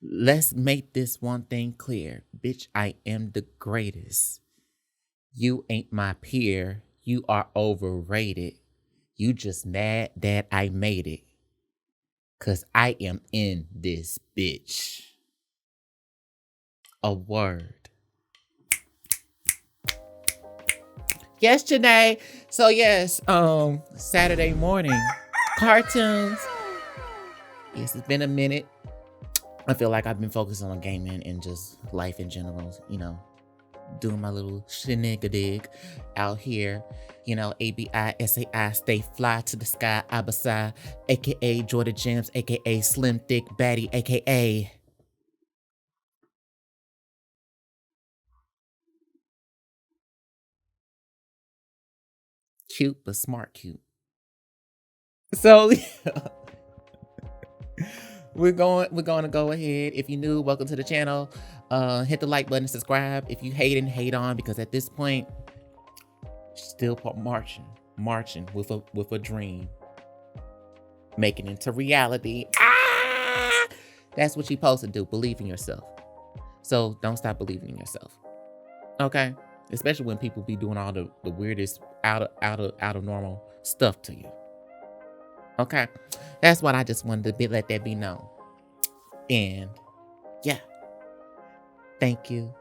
Let's make this one thing clear. Bitch, I am the greatest. You ain't my peer. You are overrated. You just mad that I made it. Cause I am in this bitch. A word. Yes, Janae. So yes, Saturday morning cartoons. Yes, it's been a minute. I feel like I've been focusing on gaming and just life in general, doing my little shenanigadig out here. Abisai, stay fly to the sky, Abisai, aka Jordan Gems, aka Slim Thick Baddie, aka cute but smart cute. So we're going to go ahead. If you're new, welcome to the channel. Hit the like button, subscribe. If you hate and hate on, because at this point, still marching with a dream, making it into reality. That's what you're supposed to do. Believe in yourself. So don't stop believing in yourself. Okay? Especially when people be doing all the weirdest out of normal stuff to you. Okay? That's what I just wanted to let that be known. And yeah. Thank you.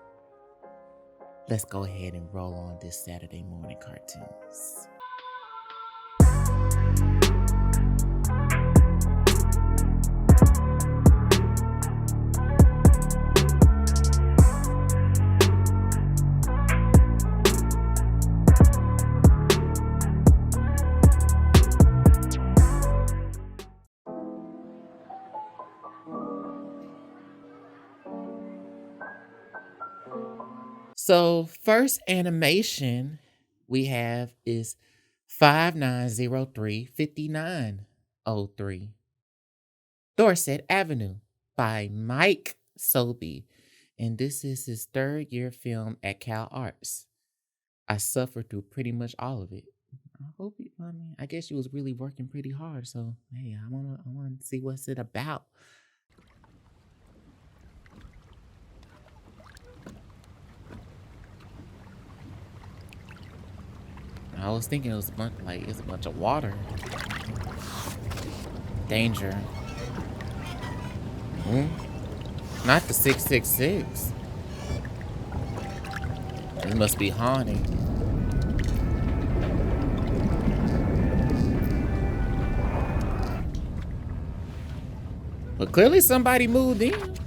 Let's go ahead and roll on this Saturday morning cartoons. So first animation we have is 5903-5903 Dorset Avenue by Mike Sobey. And this is his third year film at Cal Arts. I suffered through pretty much all of it. I guess you was really working pretty hard. So hey, I wanna see what's it about. I was thinking it was a bunch of water. Danger. Not the 666. It must be haunting. But clearly somebody moved in.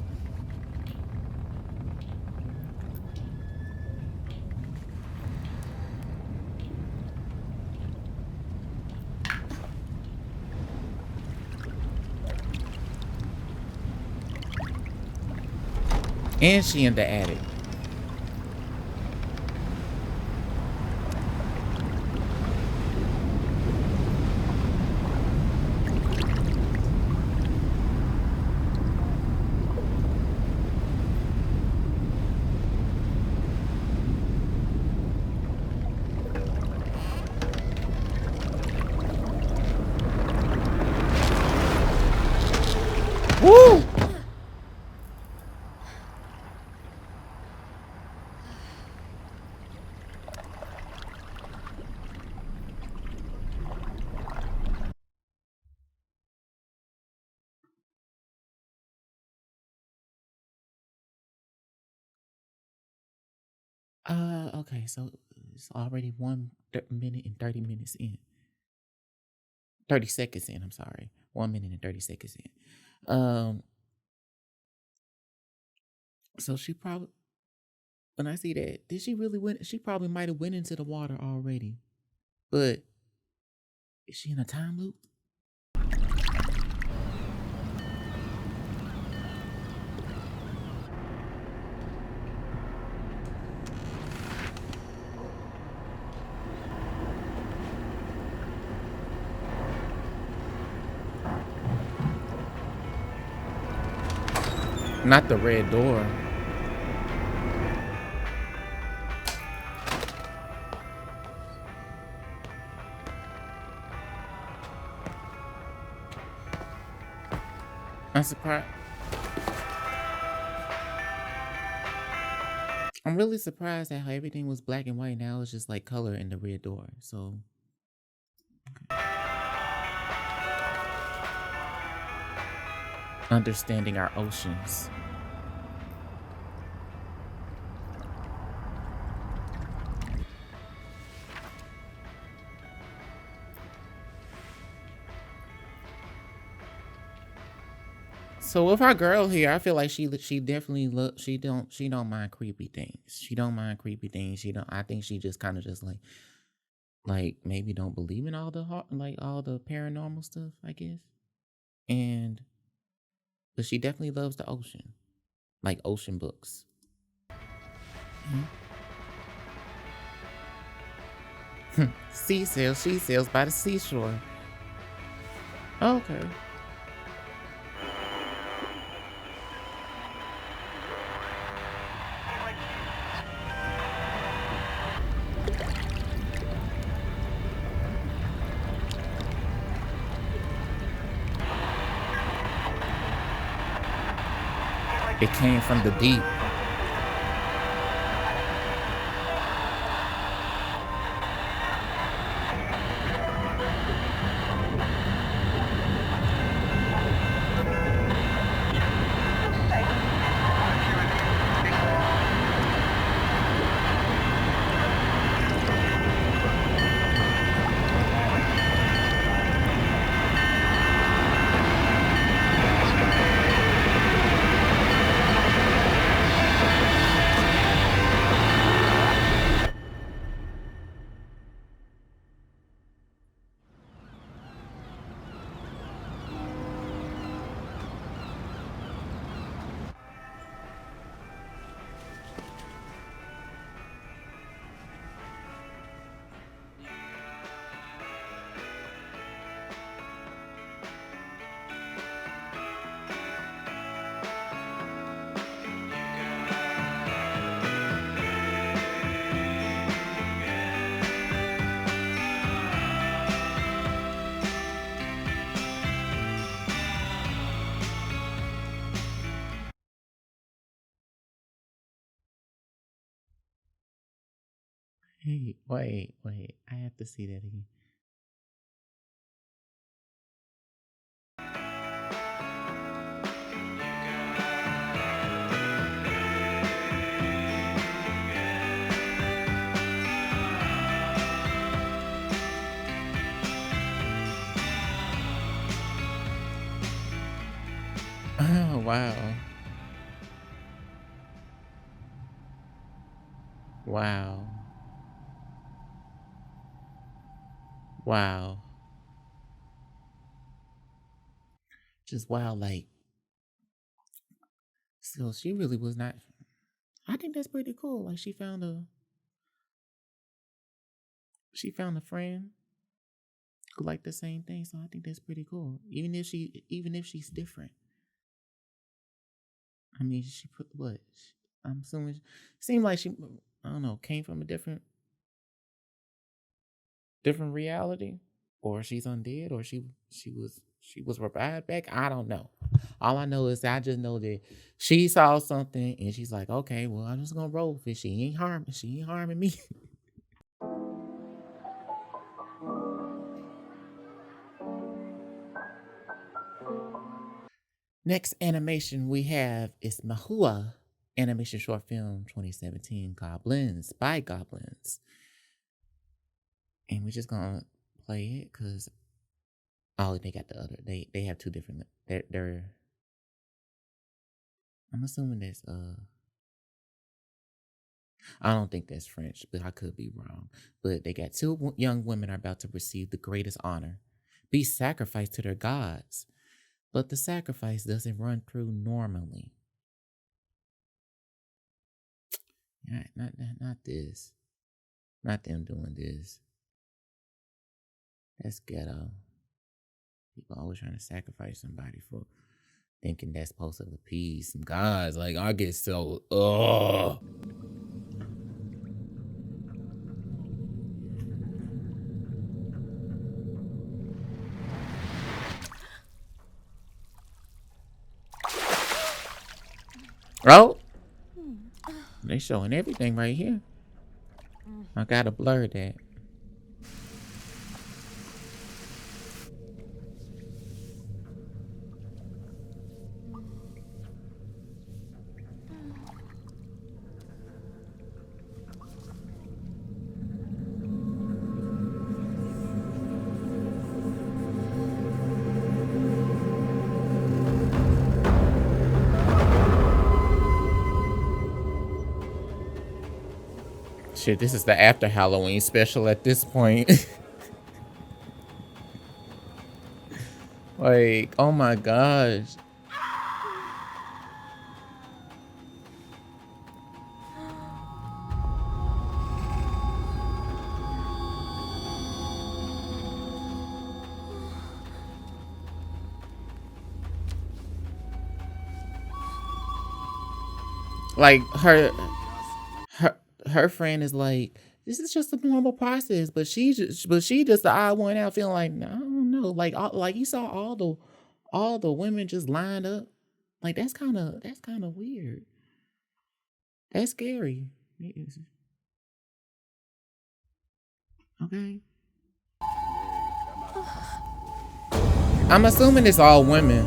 And she in the attic. Woo! Okay, so it's already 1 minute and 30 minutes in. 30 seconds in, I'm sorry. 1 minute and 30 seconds in. So she probably, when I see that, did she really went? She probably might have went into the water already. But is she in a time loop? Not the red door. I'm surprised. I'm really surprised at how everything was black and white. Now it's just like color in the red door. So understanding our oceans. So with our girl here, I feel like she definitely she don't mind creepy things. She don't mind creepy things. She don't. I think she just kind of just like maybe don't believe in all the like all the paranormal stuff, I guess. And but she definitely loves the ocean, like ocean books. Sea sails, she sails by the seashore. Okay. It came from the deep. Hey, wait. I have to see that again. Oh, wow. Wow. Wow. Just wow, like, so she really was not. I think that's pretty cool. Like she found a friend who liked the same thing. So I think that's pretty cool. Even if she's different. I mean, she put what? I'm assuming seemed like she, I don't know, came from a different reality, or she's undead, or she was revived back. I don't know. All I know is that I just know that she saw something and she's like, okay, well, I'm just gonna roll with it. She ain't harming me. Next animation we have is Mahua animation short film 2017 Goblins by Goblins. And we're just gonna play it because they got the other they have two different they're I'm assuming that's I don't think that's French, but I could be wrong. But they got two young women are about to receive the greatest honor, be sacrificed to their gods. But the sacrifice doesn't run through normally. Not this. Not them doing this. That's ghetto. People always trying to sacrifice somebody for thinking that's supposed to appease some gods. Like I get so Oh, They showing everything right here. I gotta blur that. Shit, this is the after Halloween special at this point. Like, oh my gosh. Like her friend is like, this is just a normal process, but she just the odd one out, feeling like, I don't know, like you saw all the women just lined up. Like that's kind of weird. That's scary. Okay. I'm assuming it's all women.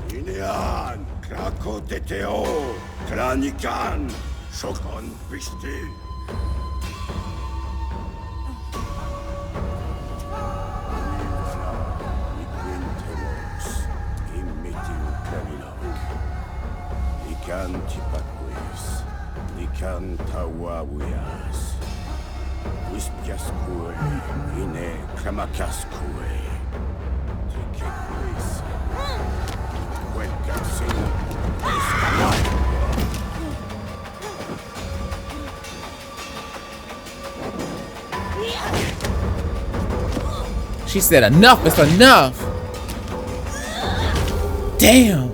Inian, krakoteteo, klanikan, shokon pisti. Nikan tipakuis, nikan tawawiyas. Wispiaskue, ine kramakaskue. Tikekuis. She said enough is enough. Damn.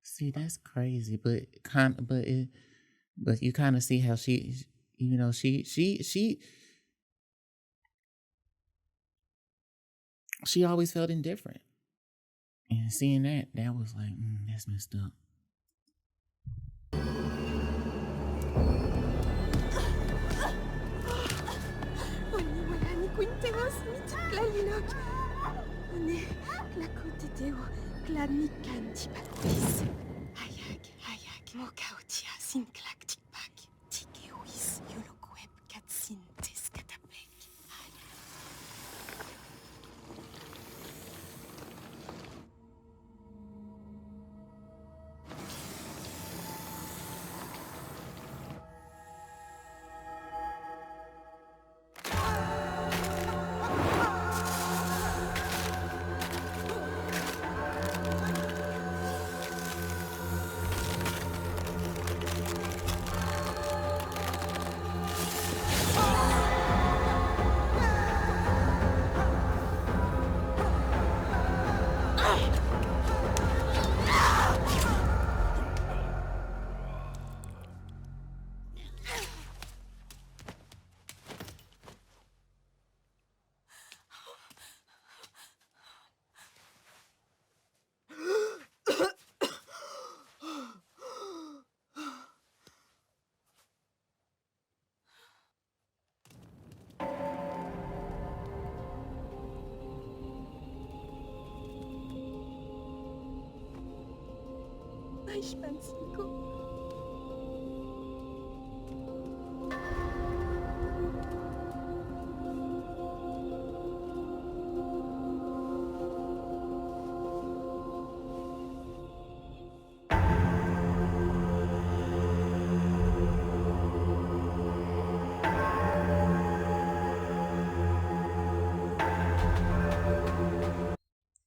See, that's crazy, but you kind of see how she, you know, she always felt indifferent, and seeing that was like, that's messed up.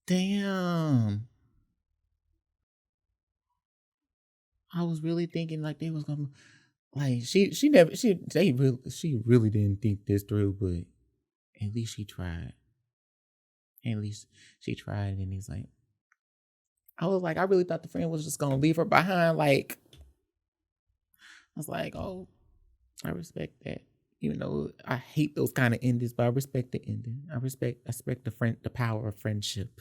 Damn. I was really thinking like they was gonna like she really didn't think this through, but at least she tried. At least she tried, and he's like, I was like, I really thought the friend was just gonna leave her behind. Like, I was like, oh, I respect that. Even though I hate those kind of endings, but I respect the ending. I respect the power of friendship.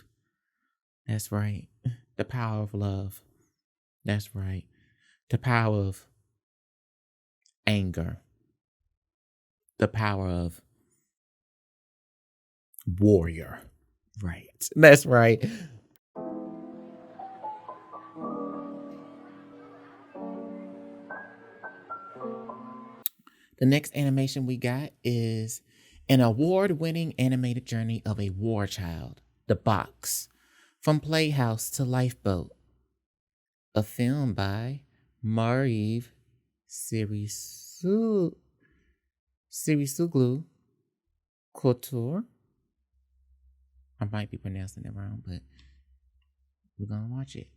That's right. The power of love. That's right. The power of anger. The power of warrior. Right. That's right. The next animation we got is an award-winning animated journey of a war child, The Box, From Playhouse to Lifeboat. A film by Mariv Sirisuglu Couture. I might be pronouncing it wrong, but we're gonna watch it.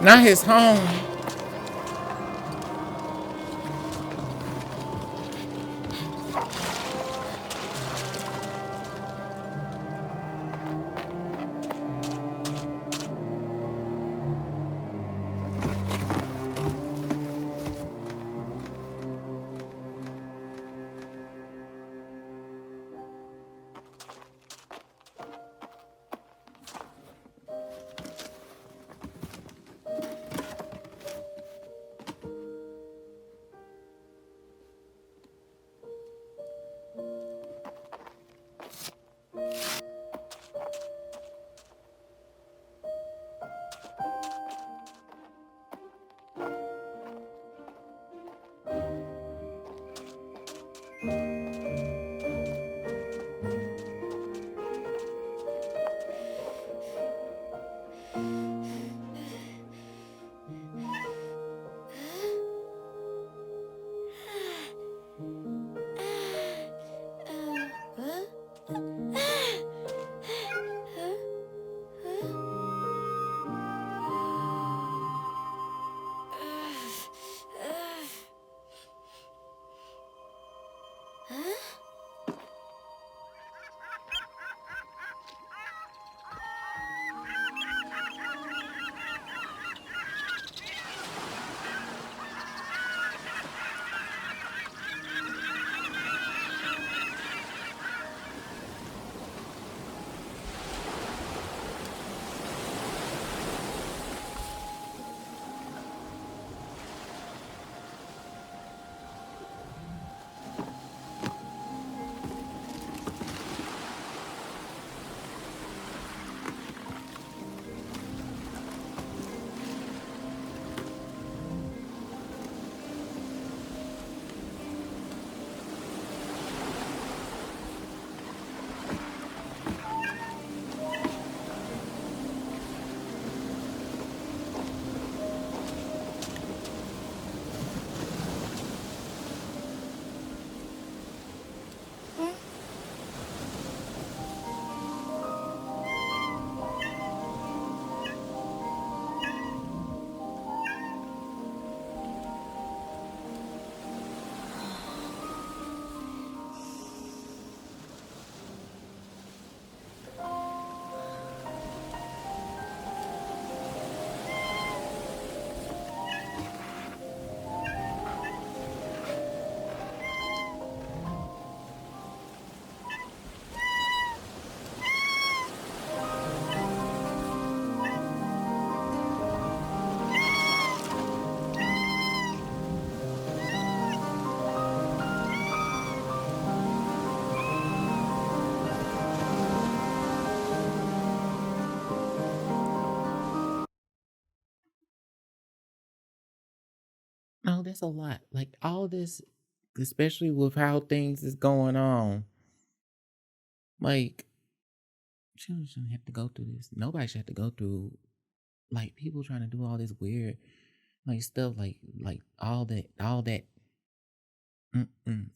Not his home. No, that's a lot. Like all this, especially with how things is going on. Like, children shouldn't have to go through this. Nobody should have to go through like people trying to do all this weird like stuff, like all that. And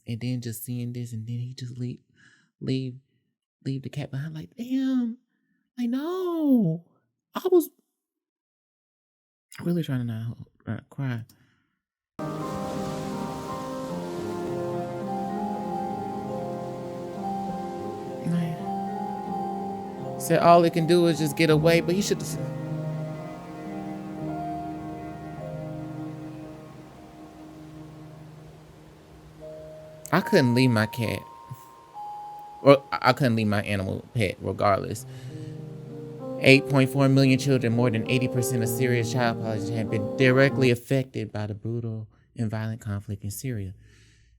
then just seeing this, and then he just leave, leave the cat behind. Like, damn, like no, I was really trying to not cry. Said all it can do is just get away, but you should. I couldn't leave my cat, or I couldn't leave my animal pet, regardless. 8.4 million children, more than 80% of Syria's child population, have been directly affected by the brutal and violent conflict in Syria.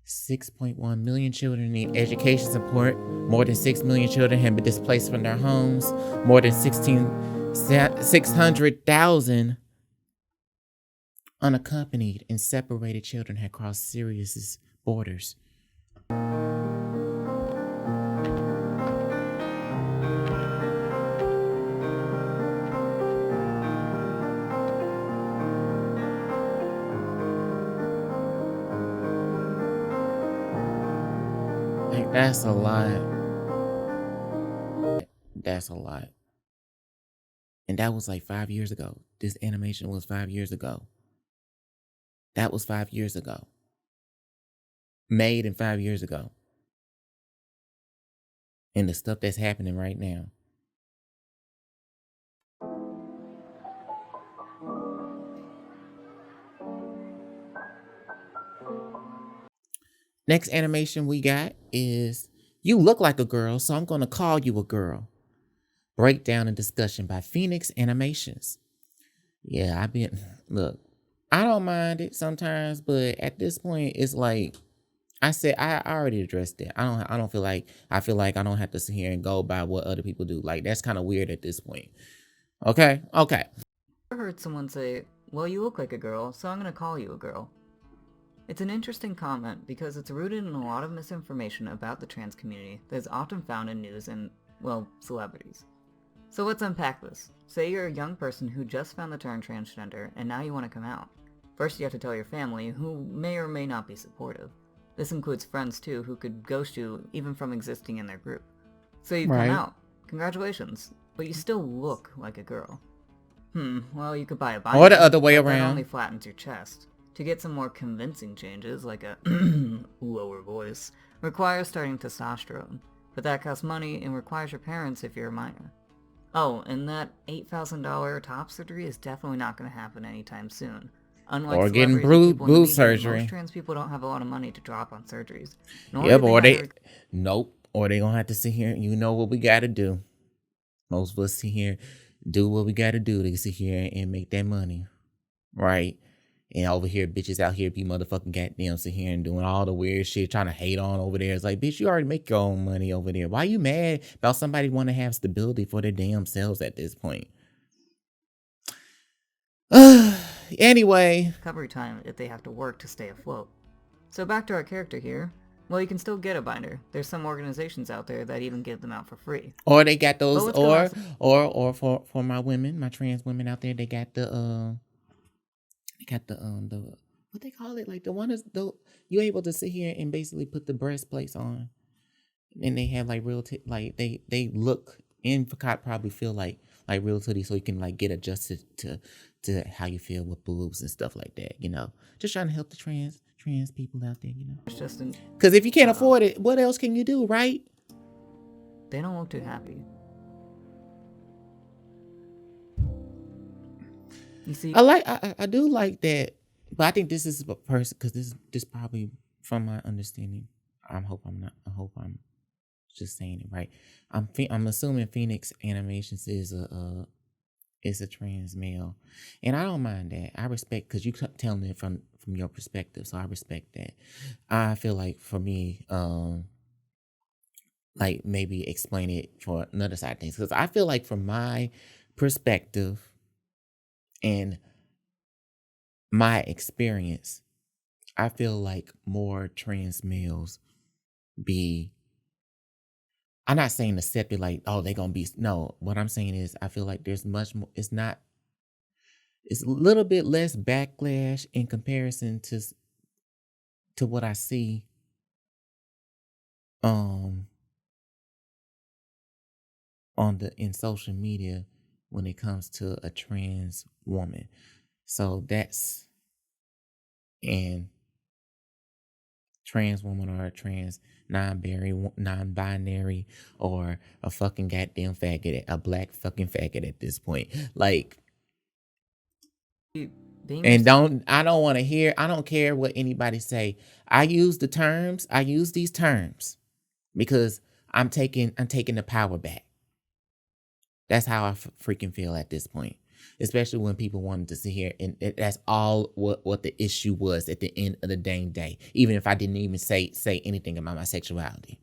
6.1 million children need education support. More than 6 million children have been displaced from their homes. More than 600,000 unaccompanied and separated children have crossed Syria's borders. Like, that's a lot. That's a lot. And that was like 5 years ago. This animation was 5 years ago. That was 5 years ago. Made in 5 years ago. And the stuff that's happening right now. Next animation we got is You Look Like a Girl, so I'm going to call you a girl. Breakdown and discussion by Phoenix Animations. Yeah, look, I don't mind it sometimes, but at this point, it's like, I said, I already addressed it. I don't feel like I I don't have to sit here and go by what other people do. Like, that's kind of weird at this point. Okay. I heard someone say, well, you look like a girl, so I'm gonna call you a girl. It's an interesting comment because it's rooted in a lot of misinformation about the trans community that is often found in news and, well, celebrities. So let's unpack this. Say you're a young person who just found the term transgender and now you want to come out. First you have to tell your family, who may or may not be supportive. This includes friends too, who could ghost you even from existing in their group. So you come out. Congratulations. But you still look like a girl. Well, you could buy a binder. Or the other way but around. That only flattens your chest. To get some more convincing changes, like a lower voice, requires starting testosterone. But that costs money and requires your parents if you're a minor. Oh, and that $8,000 top surgery is definitely not going to happen anytime soon. Unlike or getting boob surgery. Most trans people don't have a lot of money to drop on surgeries. Yep, or they gonna have to sit here and you know what we gotta do. Most of us sit here, do what we gotta do to sit here and make that money. Right? And over here, bitches out here be motherfucking goddamn sit here and doing all the weird shit, trying to hate on over there. It's like, bitch, you already make your own money over there. Why you mad about somebody want to have stability for their damn selves at this point? Anyway. Recovery time if they have to work to stay afloat. So back to our character here. Well, you can still get a binder. There's some organizations out there that even give them out for free. Or they got those, or for my women, my trans women out there, they got the what they call it, like the one is you able to sit here and basically put the breastplates on, and they have like real like they look and probably feel like real titties, so you can like get adjusted to how you feel with boobs and stuff like that. You know, just trying to help the trans people out there. You know, it's just because if you can't afford it, what else can you do, right? They don't look too happy. You see, I do like that, but I think this is a person because this probably from my understanding. I hope I'm just saying it right. I'm assuming Phoenix Animations is a trans male, and I don't mind that. I respect because you telling it from your perspective, so I respect that. I feel like for me, like maybe explain it for another side of things because I feel like from my perspective and my experience, I feel like more trans males be, I'm not saying accepted like, oh, they're gonna be, no, what I'm saying is I feel like there's much more, it's a little bit less backlash in comparison to what I see um in social media when it comes to a trans woman. So that's, and trans woman or a trans non-binary or a fucking goddamn faggot, a black fucking faggot at this point. Like, and I don't care what anybody say. I use these terms because I'm taking the power back. That's how I freaking feel at this point. Especially when people wanted to sit here, and that's all what the issue was at the end of the dang day. Even if I didn't even say anything about my sexuality.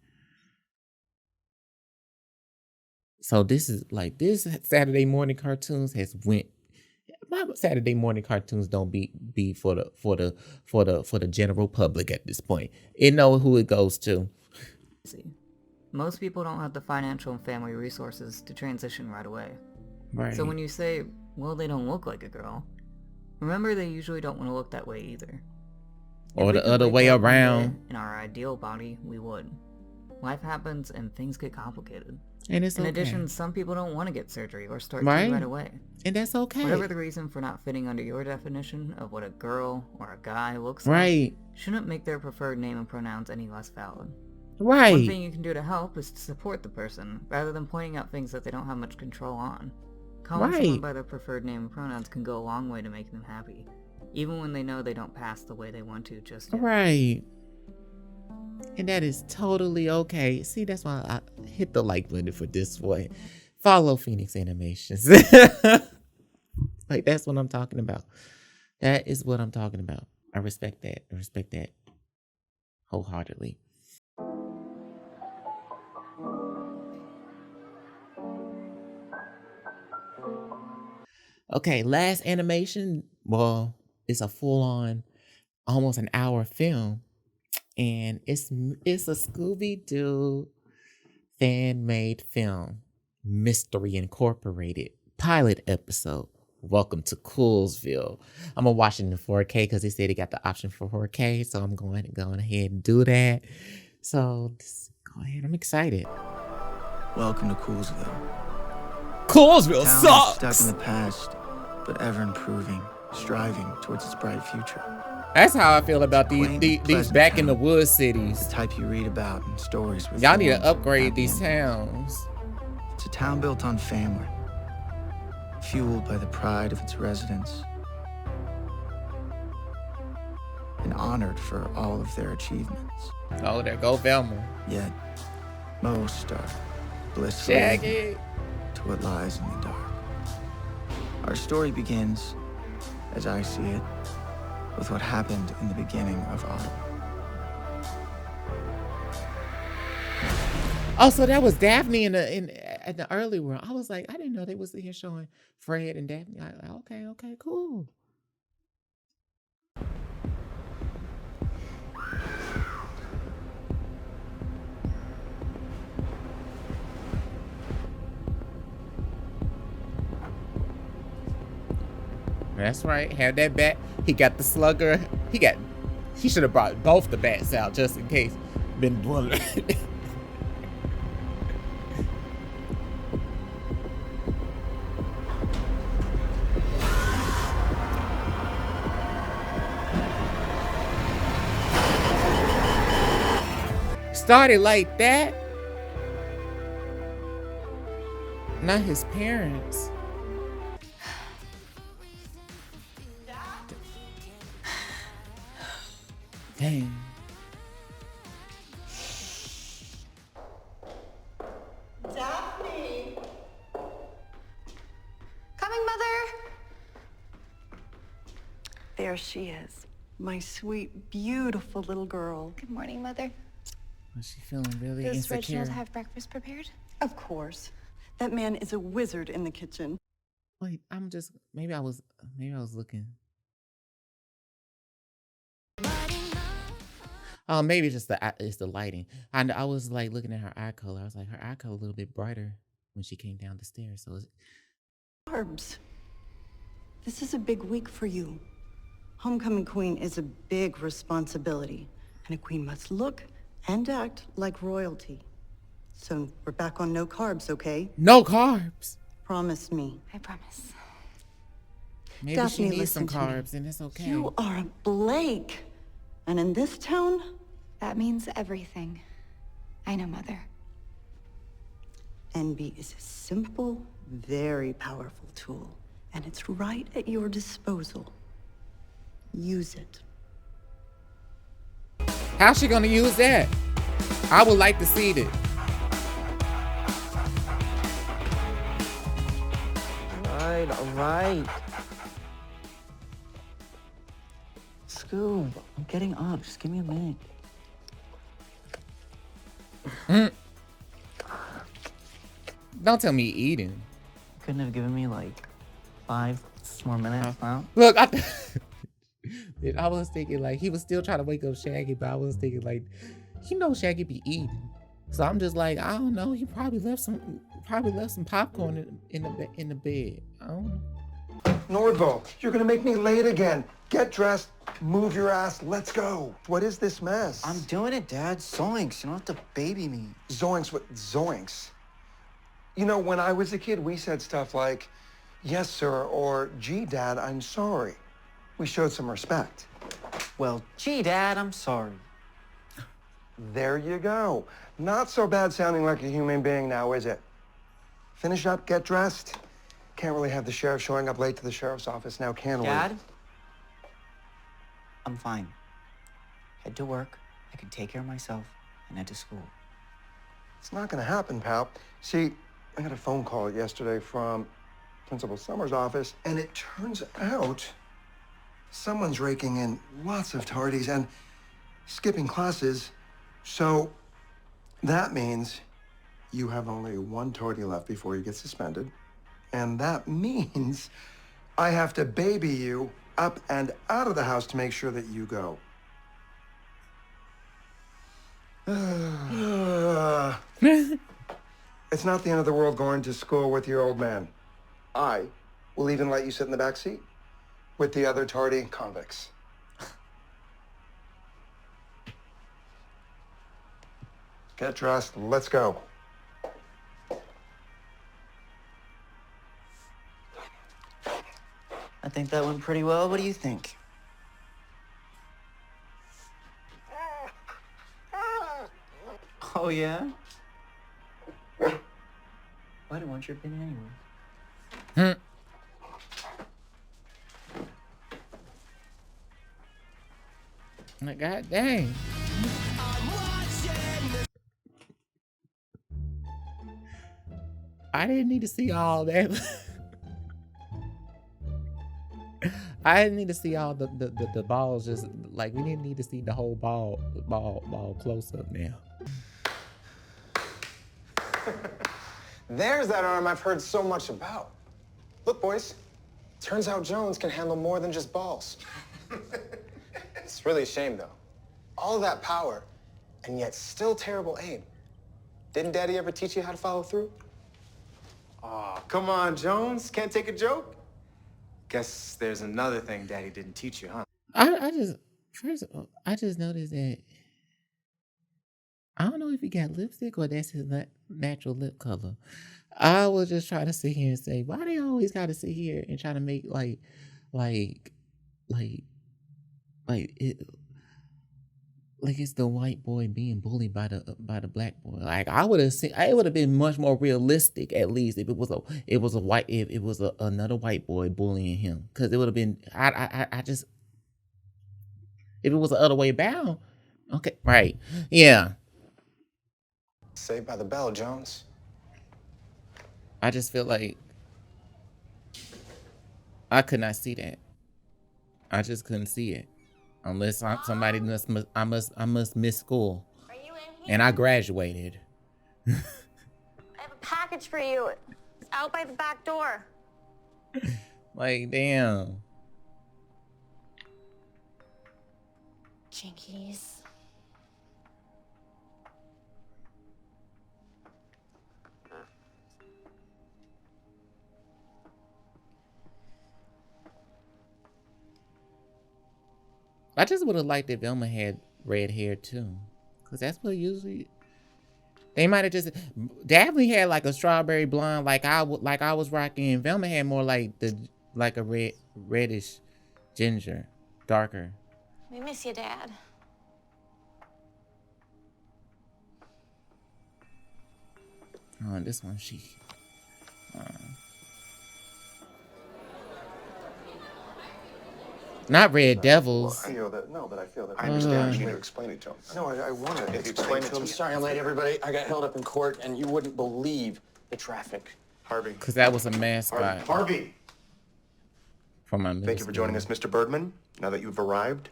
So this is like, this Saturday morning cartoons has went. My Saturday morning cartoons don't be for the general public at this point. It know who it goes to. Most people don't have the financial and family resources to transition right away. Right. So when you say, well, they don't look like a girl, remember they usually don't want to look that way either. Or the other way around. In our ideal body, we would. Life happens and things get complicated. And it's in okay. addition, some people don't want to get surgery or start treatment right away. And that's okay. Whatever the reason for not fitting under your definition of what a girl or a guy looks like, shouldn't make their preferred name and pronouns any less valid. Right. One thing you can do to help is to support the person, rather than pointing out things that they don't have much control on. Calling someone by their preferred name and pronouns can go a long way to make them happy, even when they know they don't pass the way they want to just yet. Right. And that is totally okay. See, that's why I hit the like button for this one. Follow Phoenix Animations. Like, that's what I'm talking about. That is what I'm talking about. I respect that. I respect that wholeheartedly. Okay, last animation. Well, it's a full-on, almost an hour film, and it's a Scooby-Doo fan-made film, Mystery Incorporated pilot episode. Welcome to Coolsville. I'm gonna watch it in 4K because they said they got the option for 4K, so I'm going ahead and do that. So just go ahead. I'm excited. Welcome to Coolsville. Coolsville sucks. Stuck in the past, but ever improving, striving towards its bright future. That's how I feel about these back in the woods cities. The type you read about in stories. Y'all need to upgrade these towns. It's a town built on family, fueled by the pride of its residents, and honored for all of their achievements. Oh, there go Velma. Yet, most are blissfully ignorant to what lies in the dark. Our story begins, as I see it, with what happened in the beginning of autumn. Oh, so that was Daphne in the early world. I was like, I didn't know they was here showing Fred and Daphne. Okay, cool. That's right. Have that bat. He got the slugger. He should have brought both the bats out just in case. Been one. Started like that. Not his parents. Dang. Daphne! Coming, Mother! There she is. My sweet, beautiful little girl. Good morning, Mother. Was she feeling really Does insecure? Reginald have breakfast prepared? Of course. That man is a wizard in the kitchen. Wait, maybe I was looking. Maybe it's the lighting. And I was like looking at her eye color. I was like, her eye color a little bit brighter when she came down the stairs. So Carbs. This is a big week for you. Homecoming queen is a big responsibility, and a queen must look and act like royalty. So we're back on no carbs, okay? no carbs. Promise me. I promise. Maybe Daphne, she needs some listen to me. carbs, and it's okay. You are a Blake. And in this town, That means everything. I know, Mother. envy is a simple, very powerful tool. And it's right at your disposal. Use it. How's she gonna use that? I would like to see it. All right. Scoob, I'm getting up. Just give me a minute. Don't tell me eating. Couldn't have given me like 5 more minutes now. Look, I was thinking like he was still trying to wake up Shaggy, but I was thinking like, Shaggy be eating. So I'm just like, I don't know. He probably left some popcorn in the bed. I don't know. Nordvo, you're gonna make me late again. Get dressed, move your ass, let's go. What is this mess? I'm doing it, Dad. Zoinks. You don't have to baby me. Zoinks, what zoinks? You know, when I was a kid, we said stuff like, yes, sir, or gee, Dad, I'm sorry. We showed some respect. Well, gee, Dad, I'm sorry. There you go. Not so bad sounding like a human being now, is it? Finish up, get dressed. Can't really have the sheriff showing up late to the sheriff's office now, can we? Dad? I'm fine. Head to work. I can take care of myself and head to school. It's not gonna happen, pal. See, I got a phone call yesterday from Principal Summers' office, and it turns out someone's raking in lots of tardies and skipping classes. So that means you have only one tardy left before you get suspended. And that means I have to baby you up and out of the house to make sure that you go. It's not the end of the world going to school with your old man. I will even let you sit in the back seat with the other tardy convicts. Get dressed, let's go. I think that went pretty well. What do you think? Oh, yeah? Why do you want your opinion anyway? Like, God dang. I didn't need to see all that. I didn't need to see all the balls. Just like we didn't need to see the whole ball close up now. There's that arm I've heard so much about. Look, boys. Turns out Jones can handle more than just balls. It's really a shame, though. All that power, and yet still terrible aim. Didn't Daddy ever teach you how to follow through? Aw, come on, Jones. Can't take a joke? Guess there's another thing Daddy didn't teach you, huh? I just noticed that I don't know if he got lipstick or that's his natural lip color. I was just trying to sit here and say, why they always got to sit here and try to make like it's the white boy being bullied by the black boy. Like I would have seen, it would have been much more realistic at least if it was another white boy bullying him, because it would have been I just, if it was the other way bound, okay, right, yeah. Saved by the bell, Jones. I just feel like I could not see that. I just couldn't see it. Unless somebody I must miss school. Are you in here? And I graduated. I have a package for you. It's out by the back door. Like, damn. Jinkies. I just would have liked if Velma had red hair too, cause that's what usually they might have just. Daphne had like a strawberry blonde, like I was rocking. Velma had more like a reddish ginger, darker. We miss you, Dad. Oh, and this one she. Not Red Devils. Well, I feel that. No, but I feel that. I understand. You need to explain it to him. No, I want to Explain it to him. Sorry I'm late, everybody. I got held up in court, and you wouldn't believe the traffic. Harvey. Cause that was a mascot. Harvey. For my middle Thank you for joining us, Mr. Birdman. Now that you've arrived,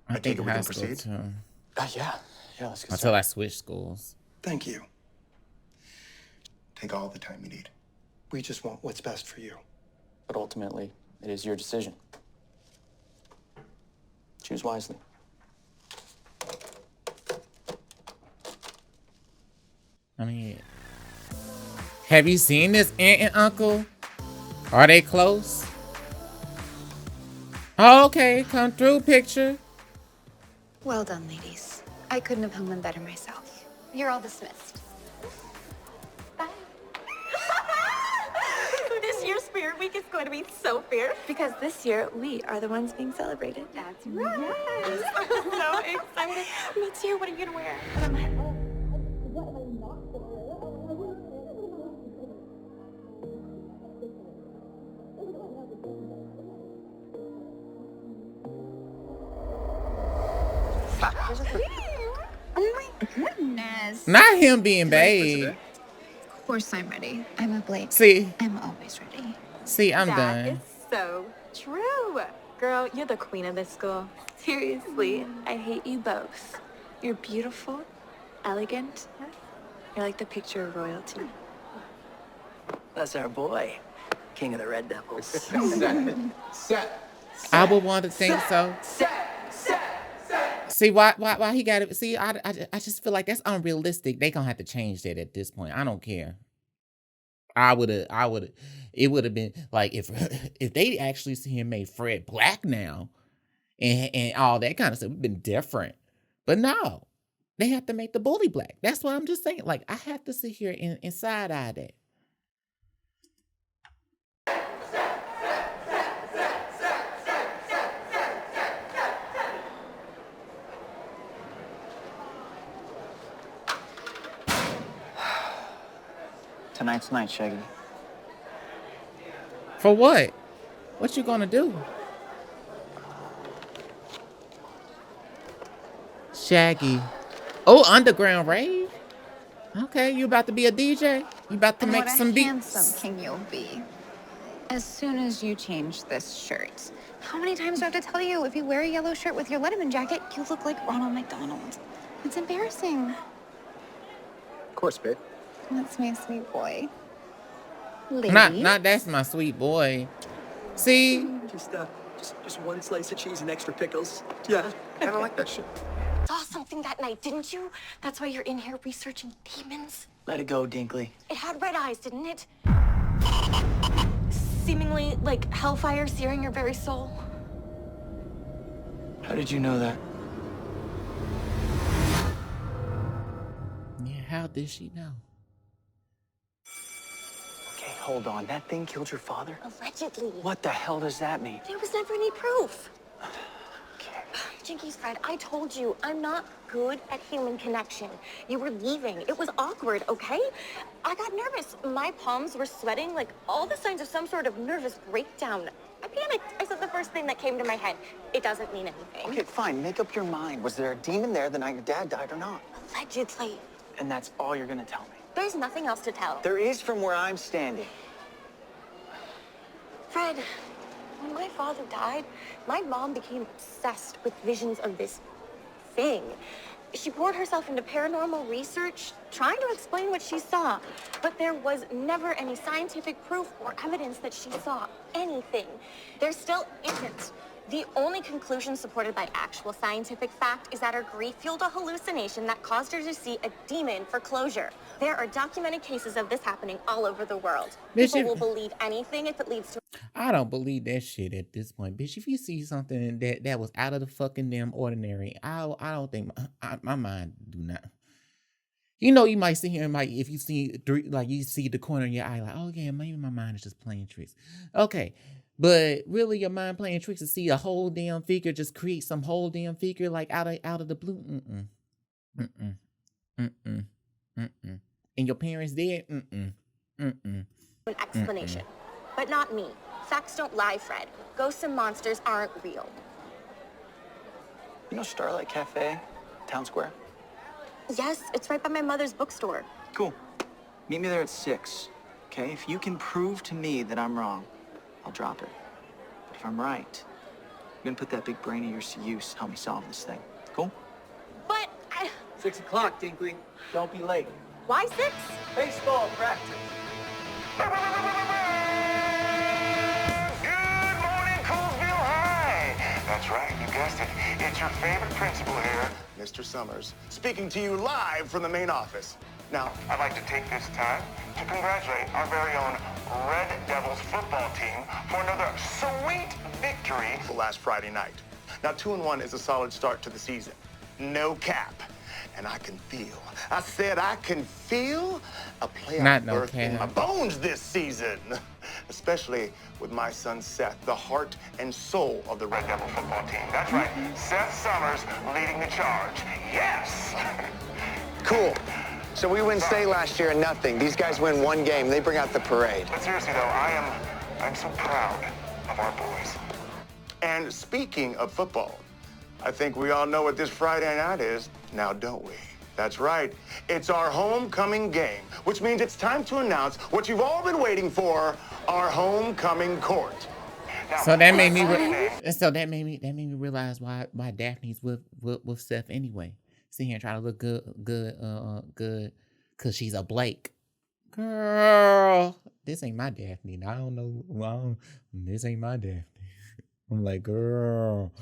I take it we can proceed. Too. Yeah, let's get Until started. I switched schools. Thank you. Take all the time you need. We just want what's best for you. But ultimately, it is your decision. Choose wisely. I mean, have you seen this aunt and uncle? Are they close? Oh, okay, come through picture. Well done, ladies. I couldn't have hung them better myself. You're all dismissed. Bye. This year's Spirit Week is going to be so fierce. Because this year, we are the ones being celebrated. That's right. Yes. I'm so excited. Me too. What are you gonna wear? Oh my goodness. Not him being babe. Of course I'm ready. I'm a Blake. See, I'm always ready. I'm That done. is so true. Girl, you're the queen of this school. Seriously, I hate you both. You're beautiful, elegant. You're like the picture of royalty. That's our boy, King of the Red Devils. Set. I would want to think so. See why he got it? See, I just feel like that's unrealistic. They gonna have to change that at this point. I don't care. It would have been like if they actually see him made Fred black now, and all that kind of stuff, it'd been different. But no, they have to make the bully black. That's what I'm just saying. Like I have to sit here and side eye that. Tonight's night, Shaggy. For what? What you gonna do? Shaggy. Oh, underground rave? Okay, you about to be a DJ? You about to make some beats? Handsome king you'll be. As soon as you change this shirt. How many times do I have to tell you, if you wear a yellow shirt with your Letterman jacket, you look like Ronald McDonald. It's embarrassing. Of course, babe. That's my sweet boy. Lady. Not that's my sweet boy. See? Just one slice of cheese and extra pickles. Yeah, I don't like that shit. Saw something that night, didn't you? That's why you're in here researching demons. let it go, Dinkley. It had red eyes, didn't it? Seemingly like hellfire searing your very soul. How did you know that? Yeah, how did she know? Okay, hold on. That thing killed your father? Allegedly. What the hell does that mean? There was never any proof. Okay. Jinkies, Fred, I told you, I'm not good at human connection. You were leaving. It was awkward, okay? I got nervous. My palms were sweating, like all the signs of some sort of nervous breakdown. I panicked. I said the first thing that came to my head. It doesn't mean anything. Okay, fine. Make up your mind. Was there a demon there the night your dad died or not? Allegedly. And that's all you're gonna tell me? There's nothing else to tell. There is from where I'm standing. Fred, when my father died, my mom became obsessed with visions of this thing. She poured herself into paranormal research, trying to explain what she saw. But there was never any scientific proof or evidence that she saw anything. There still isn't. The only conclusion supported by actual scientific fact is that her grief fueled a hallucination that caused her to see a demon for closure. There are documented cases of this happening all over the world. People will believe anything if it leads to... I don't believe that shit at this point, bitch. If you see something that was out of the fucking damn ordinary, I don't think my mind do not. You know, you might sit here and might, if you see like you see the corner of your eye, like, oh yeah, maybe my mind is just playing tricks. Okay, but really, your mind playing tricks to see a whole damn figure just create some whole damn figure like out of the blue. And your parents dead. An explanation, but not me. Facts don't lie, Fred. Ghosts and monsters aren't real. You know Starlight Cafe, Town Square? Yes, it's right by my mother's bookstore. Cool. Meet me there at 6, okay? If you can prove to me that I'm wrong, I'll drop it. But if I'm right, you're gonna put that big brain of yours to use to help me solve this thing. Cool? But 6 o'clock, Dinkley. Don't be late. why 6? Baseball practice. Good morning, Coolsville High. That's right, you guessed it. It's your favorite principal here, Mr. Summers, speaking to you live from the main office. Now, I'd like to take this time to congratulate our very own Red Devils football team for another sweet victory last Friday night. Now, 2-1 is a solid start to the season. No cap. And I can feel a playoff berth in my bones this season. Especially with my son Seth, the heart and soul of the Red Devil football team. That's right, Seth Summers leading the charge. Yes! Cool. So we win state last year and nothing. These guys win one game. They bring out the parade. But seriously though, I'm so proud of our boys. And speaking of football, I think we all know what this Friday night is, now don't we? That's right. It's our homecoming game, which means it's time to announce what you've all been waiting for, our homecoming court. Now, so that made me realize why Daphne's with Seth anyway. Sit here and try to look good, cause she's a Blake. Girl, this ain't my Daphne. I don't know. This ain't my Daphne. I'm like, girl.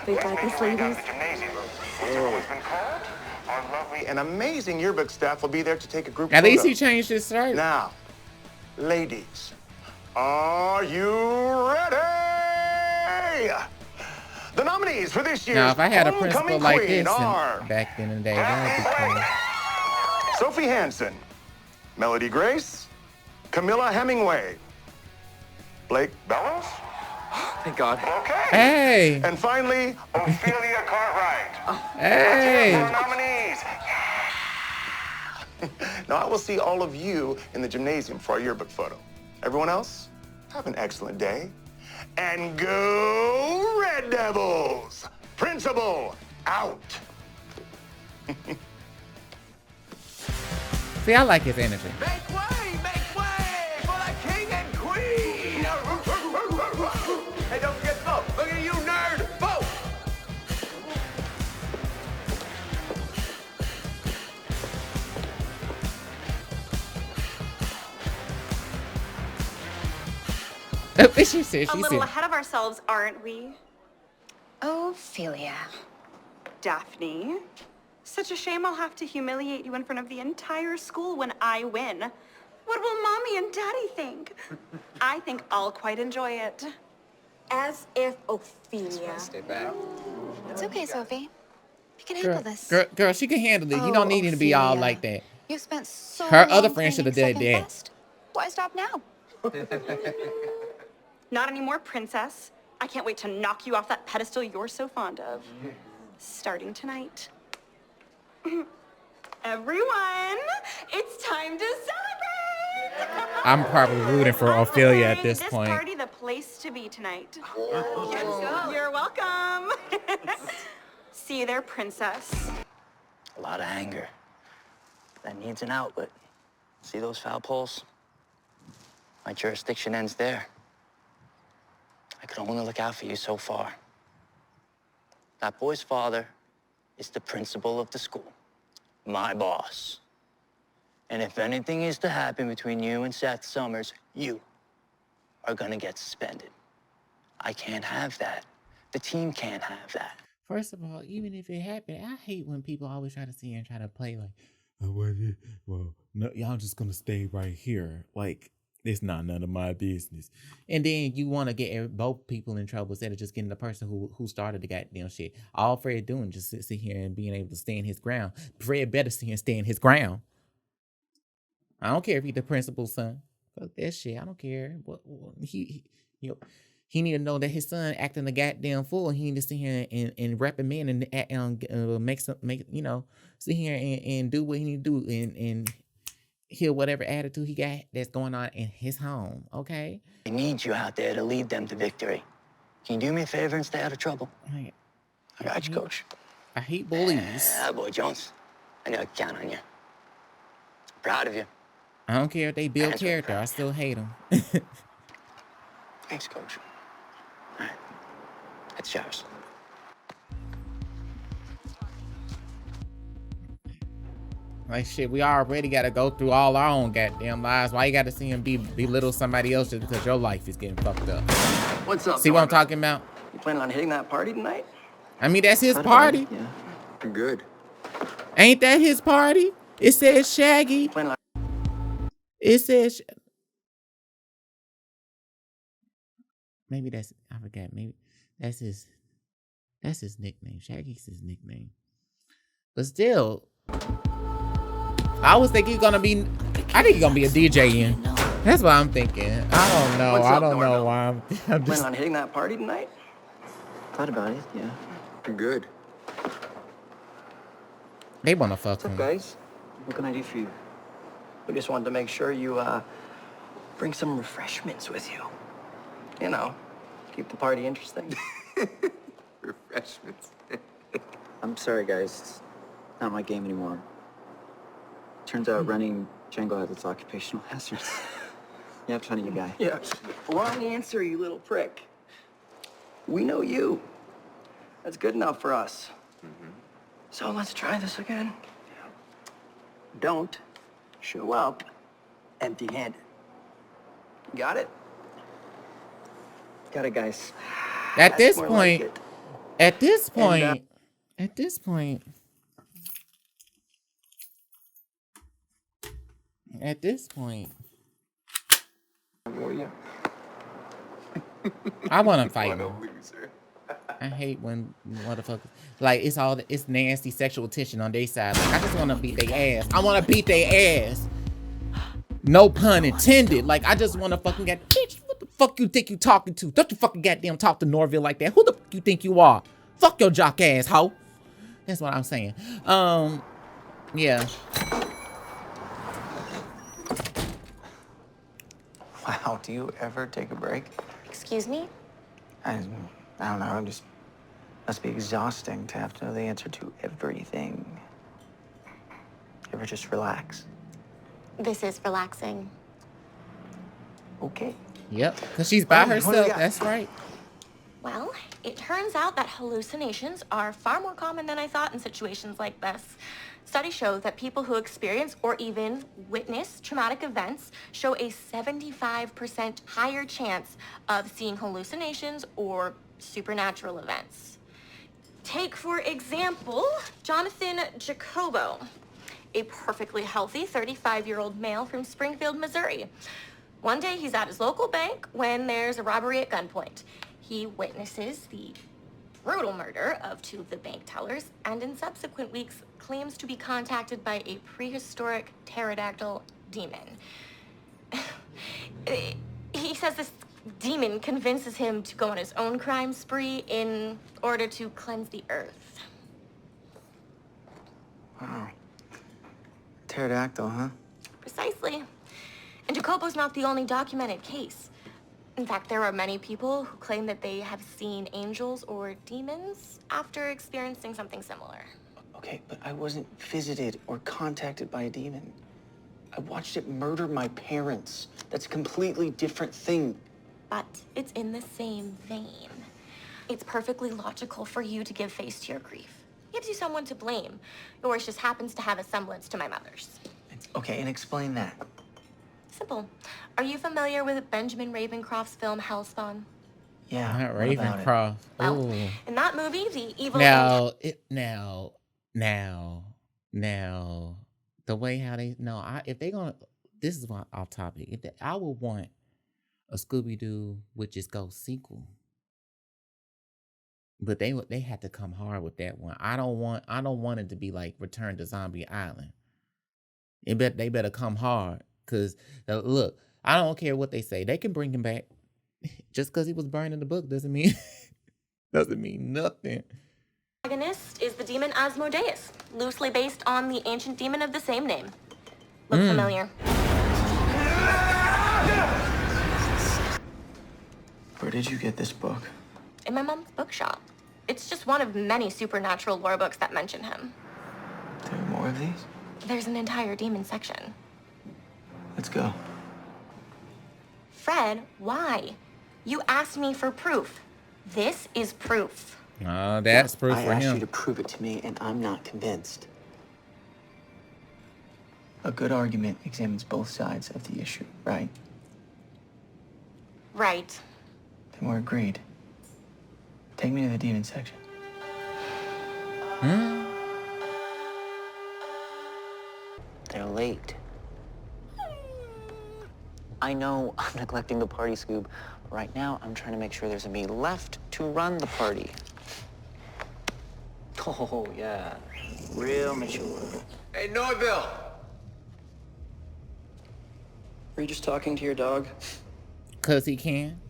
They got this, ladies. Our lovely and amazing yearbook staff will be there to take a group At photo. least he changed his shirt. Now, ladies, are you ready? The nominees for this year's Now, if I had a homecoming principal like queen this are back in the day, that would be cool. Sophie Hansen, Melody Grace, Camilla Hemingway, Blake Bellows. Thank God. Okay. Hey. And finally, Ophelia Cartwright. Hey. That's it for nominees. Now I will see all of you in the gymnasium for our yearbook photo. Everyone else, have an excellent day. And go Red Devils! Principal, out! See, I like his energy. Make way for the king and queen! Hey, don't forget to vote. Look at you, nerd. Vote! She said, a little ahead of ourselves, aren't we? Ophelia. Daphne. Such a shame I'll have to humiliate you in front of the entire school when I win. What will Mommy and Daddy think? I think I'll quite enjoy it. As if Ophelia. Stay back. It's okay, Sophie. You can handle this. Girl, she can handle it. You don't need it to be all like that. You spent so Her long other friend should have did planning second that. best. Why stop now? Not anymore, princess. I can't wait to knock you off that pedestal you're so fond of. Starting tonight. Everyone, it's time to celebrate! I'm probably rooting for Ophelia at this point. This party the place to be tonight. You're welcome. See you there, princess. A lot of anger. That needs an outlet. See those foul poles? My jurisdiction ends there. I could only look out for you so far. That boy's father is the principal of the school, my boss. And if anything is to happen between you and Seth Summers, you are gonna get suspended. I can't have that. The team can't have that. First of all, even if it happened, I hate when people always try to sit here and try to play like, Well, no, y'all just gonna stay right here. Like, it's not none of my business. And then you want to get both people in trouble instead of just getting the person who started the goddamn shit. All Fred doing just sit here and being able to stand his ground. Fred better sit here and stand his ground. I don't care if he's the principal's son. Fuck that shit. I don't care. He need to know that his son acting a goddamn fool. He need to sit here and reprimand and make sit here and do what he need to do and heal whatever attitude he got that's going on in his home. Okay. I need you out there to lead them to victory. Can you do me a favor and stay out of trouble? I got you, Coach. I hate bullies. Boy Jones. I know I can count on you. Proud of you. I don't care if they build character. I still hate them. Thanks, Coach. All right. That's yours. Like, shit, we already got to go through all our own goddamn lives. Why you got to see him belittle somebody else just because your life is getting fucked up? What's up, See what I'm talking about? You planning on hitting that party tonight? I mean, that's his party. Yeah. I'm good. Ain't that his party? It says Shaggy. It says... Maybe that's... I forgot. Maybe that's his nickname. Shaggy's his nickname. But still... I was thinking he's gonna be. I think he's gonna be a DJ in. That's what I'm thinking. I don't know. I don't know why I'm just planning on hitting that party tonight. Thought about it. Yeah. I'm good. They wanna fuck him. What's up, guys? What can I do for you? We just wanted to make sure you bring some refreshments with you. You know, keep the party interesting. Refreshments. I'm sorry, guys. It's not my game anymore. Turns out running Django has its occupational hazards. Yeah, I'm funny, you guy. Yeah. Wrong answer, you little prick. We know you. That's good enough for us. So let's try this again. Don't show up empty-handed. Got it? Got it, guys. At That's this more point, like it. at this point, And, at this point, at this point, I want to fight him. I hate when motherfuckers like it's nasty sexual tension on their side. Like, I just want to beat their ass. I want to beat their ass. No pun intended. Like, I just want to fucking get. Bitch, what the fuck you think you talking to? Don't you fucking goddamn talk to Norville like that? Who the fuck you think you are? Fuck your jock ass hoe. That's what I'm saying. Yeah. Wow, do you ever take a break? Excuse me? I don't know, I'm just... Must be exhausting to have to know the answer to everything. You ever just relax? This is relaxing. Okay. Yep, because she's by herself. That's right. Well, it turns out that hallucinations are far more common than I thought in situations like this. Studies show that people who experience or even witness traumatic events show a 75% higher chance of seeing hallucinations or supernatural events. Take, for example, Jonathan Jacobo, a perfectly healthy 35-year-old male from Springfield, Missouri. One day he's at his local bank when there's a robbery at gunpoint. He witnesses the brutal murder of 2 of the bank tellers, and in subsequent weeks claims to be contacted by a prehistoric pterodactyl demon. He says this demon convinces him to go on his own crime spree in order to cleanse the earth. Wow. Pterodactyl, huh? Precisely. And Jacobo's not the only documented case. In fact, there are many people who claim that they have seen angels or demons after experiencing something similar. Okay, but I wasn't visited or contacted by a demon. I watched it murder my parents. That's a completely different thing. But it's in the same vein. It's perfectly logical for you to give face to your grief. It gives you someone to blame. Yours just happens to have a semblance to my mother's. Okay, and explain that. Simple. Are you familiar with Benjamin Ravencroft's film Hellspawn? Yeah. Not Ravencroft. Well, Ooh. in that movie, the evil... Now, the The way how they if they gonna, this is my off topic. I would want a Scooby Doo Witches Ghost sequel, but they had to come hard with that one. I don't want it to be like Return to Zombie Island. They better come hard, cause look, I don't care what they say. They can bring him back. Just because he was burned in the book doesn't mean nothing. Protagonist is the demon Asmodeus, loosely based on the ancient demon of the same name. Look familiar? Where did you get this book? In my mom's bookshop. It's just one of many supernatural lore books that mention him. There are more of these? There's an entire demon section. Let's go. Fred, why? You asked me for proof. This is proof. That's proof for him. I asked you to prove it to me, and I'm not convinced. A good argument examines both sides of the issue, right? Right. Then we're agreed. Take me to the demon section. They're late. I know I'm neglecting the party, Scoob. Right now, I'm trying to make sure there's a me left to run the party. Oh, yeah. Real mature. Hey, Norville! Were you just talking to your dog? 'Cause he can.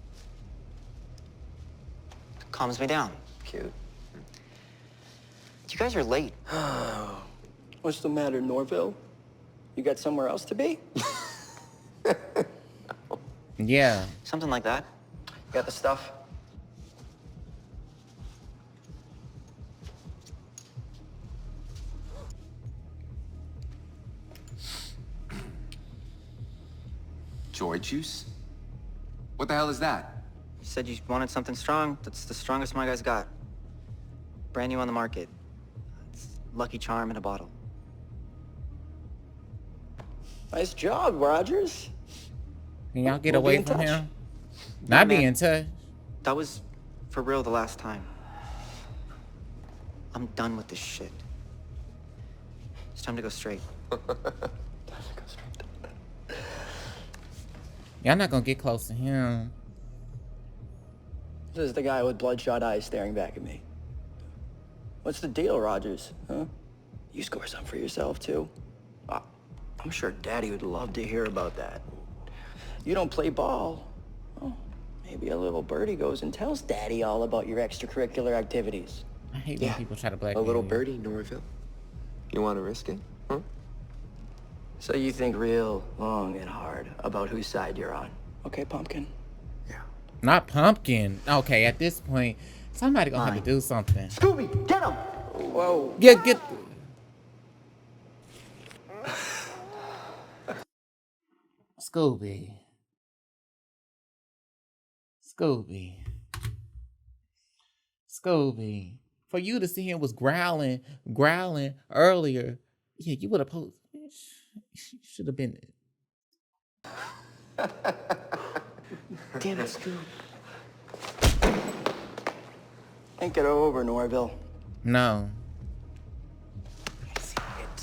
Calms me down. Cute. You guys are late. What's the matter, Norville? You got somewhere else to be? Yeah. Something like that. You got the stuff? Joy juice? What the hell is that? You said you wanted something strong. That's the strongest my guys got. Brand new on the market. It's Lucky Charm in a bottle. Nice job, Rogers. Can y'all get We'll be away in from touch. him? Yeah, Not be man. in touch. That was for real the last time. I'm done with this shit. It's time to go straight. Y'all not gonna get close to him. This is the guy with bloodshot eyes staring back at me. What's the deal, Rogers? Huh? You score some for yourself, too? I'm sure Daddy would love to hear about that. You don't play ball. Oh, maybe a little birdie goes and tells Daddy all about your extracurricular activities. I hate when people try to A blackmail little you. birdie, Norville. You want to risk it? Huh? So you think real long and hard about whose side you're on. Okay, Pumpkin? Not Pumpkin. Okay, at this point, somebody gonna have to do something. Scooby, get him! Whoa. Get. Scooby. For you to see him was growling earlier. Yeah, you would have posted. Should have been. Damn it, Scoob. Think it over, Norville. No.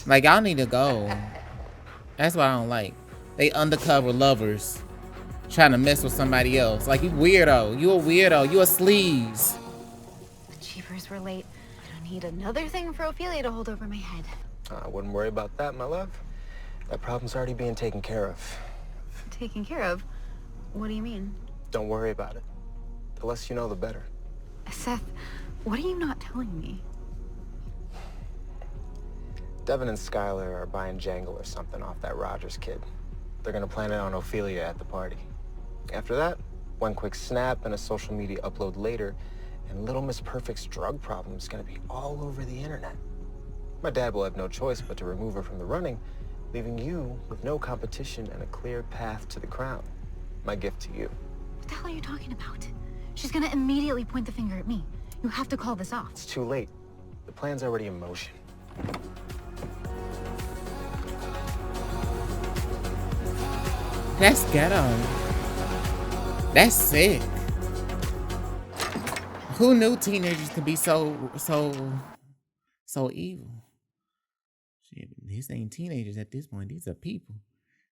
Like, y'all need to go. That's what I don't like. They undercover lovers trying to mess with somebody else. Like, you weirdo. You a weirdo. You a sleaze. Jeepers, we're late. I need another thing for Ophelia to hold over my head. I wouldn't worry about that, my love. That problem's already being taken care of. Taken care of? What do you mean? Don't worry about it. The less you know, the better. Seth, what are you not telling me? Devin and Skylar are buying Jangle or something off that Rogers kid. They're gonna plan it on Ophelia at the party. After that, one quick snap and a social media upload later, and Little Miss Perfect's drug problem is gonna be all over the internet. My dad will have no choice but to remove her from the running, leaving you with no competition and a clear path to the crown. My gift to you. What the hell are you talking about? She's gonna immediately point the finger at me. You have to call this off. It's too late. The plan's already in motion. That's ghetto. That's sick. Who knew teenagers could be so evil? These ain't teenagers at this point. These are people.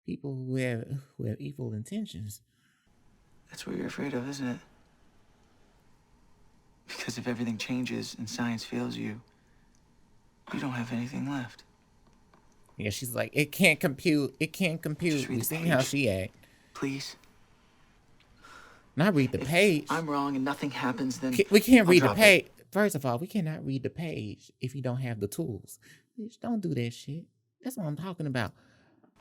People who have evil intentions. That's what you're afraid of, isn't it? Because if everything changes and science fails you, you don't have anything left. Yeah, she's like, it can't compute. It can't compute. We seen how she act. Please. Not read the page. If I'm wrong and nothing happens, then we can't read the I'll page. First of all, we cannot read the page if you don't have the tools. Bitch, don't do that shit. That's what I'm talking about.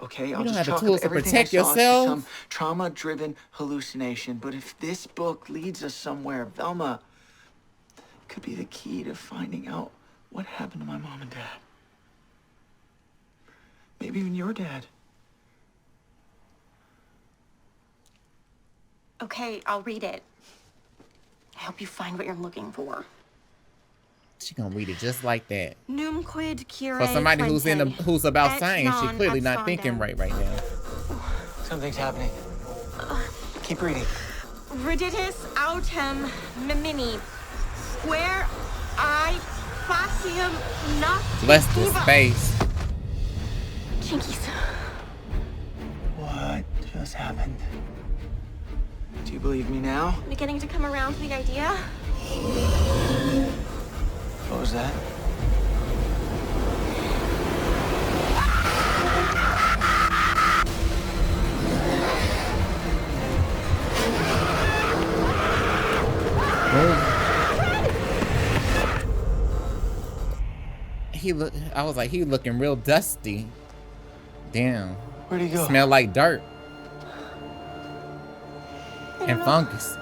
Okay, you I'll don't just have the chalk tools up to everything protect I saw to yourself. some trauma-driven hallucination. But if this book leads us somewhere, Velma could be the key to finding out what happened to my mom and dad. Maybe even your dad. Okay, I'll read it. I hope you find what you're looking for. She gonna read it just like that. Num quid cure. For somebody who's about science, she clearly not thinking abscondam. right now. Something's happening. Keep reading. Reditus autem mimini. Square I facium not. Bless this space. Jinkies. What just happened? Do you believe me now? Beginning to come around to the idea. What was that? I was like, he looking real dusty. Damn. Where'd he go? Smell like dirt. And fungus.